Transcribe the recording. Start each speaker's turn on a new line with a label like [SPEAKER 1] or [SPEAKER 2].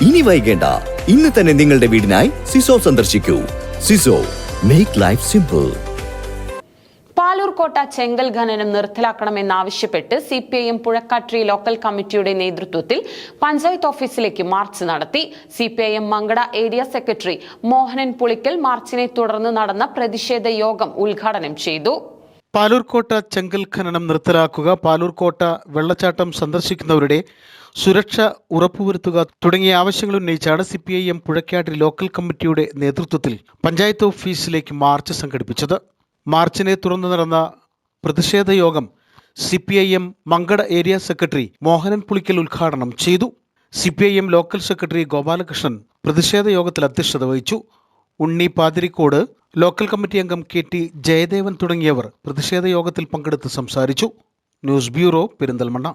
[SPEAKER 1] ഇനി വൈകേണ്ട, ഇന്ന് തന്നെ നിങ്ങളുടെ വീടിനായി സിസോ സന്ദർശിക്കൂ. സിസോ, മേക്ക് ലൈഫ് സിമ്പിൾ.
[SPEAKER 2] പാലൂർക്കോട്ട ചെങ്കൽ ഖനനം നിർത്തലാക്കണമെന്നാവശ്യപ്പെട്ട് CPIM പുഴക്കാട്ടിരി ലോക്കൽ കമ്മിറ്റിയുടെ നേതൃത്വത്തിൽ പഞ്ചായത്ത് ഓഫീസിലേക്ക് മാർച്ച് നടത്തി. CPIM Mankada area secretary Mohanan Pulikkal മാർച്ചിനെ തുടർന്ന് നടന്ന പ്രതിഷേധ യോഗം ഉദ്ഘാടനം ചെയ്തു.
[SPEAKER 3] പാലൂർക്കോട്ട ചെങ്കൽ ഖനനം നിർത്തലാക്കുക, പാലൂർക്കോട്ട വെള്ളച്ചാട്ടം സന്ദർശിക്കുന്നവരുടെ സുരക്ഷ ഉറപ്പുവരുത്തുക തുടങ്ങിയ ആവശ്യങ്ങൾ ഉന്നയിച്ചാണ് CPIM പുഴക്കാട്ടിരി ലോക്കൽ കമ്മിറ്റിയുടെ നേതൃത്വത്തിൽ പഞ്ചായത്ത് ഓഫീസിലേക്ക് മാർച്ച് സംഘടിപ്പിച്ചത്. മാർച്ചിനെ തുടർന്ന് നടന്ന പ്രതിഷേധ യോഗം CPIM Mankada area secretary Mohanan Pulikkal ഉദ്ഘാടനം ചെയ്തു. CPIM ലോക്കൽ സെക്രട്ടറി ഗോപാലകൃഷ്ണൻ പ്രതിഷേധ യോഗത്തിൽ അധ്യക്ഷത വഹിച്ചു. ഉണ്ണി പാതിരിക്കോട്, ലോക്കൽ കമ്മിറ്റി അംഗം KT ജയദേവൻ തുടങ്ങിയവർ പ്രതിഷേധ യോഗത്തിൽ പങ്കെടുത്ത് സംസാരിച്ചു. News bureau, Perinthalmanna.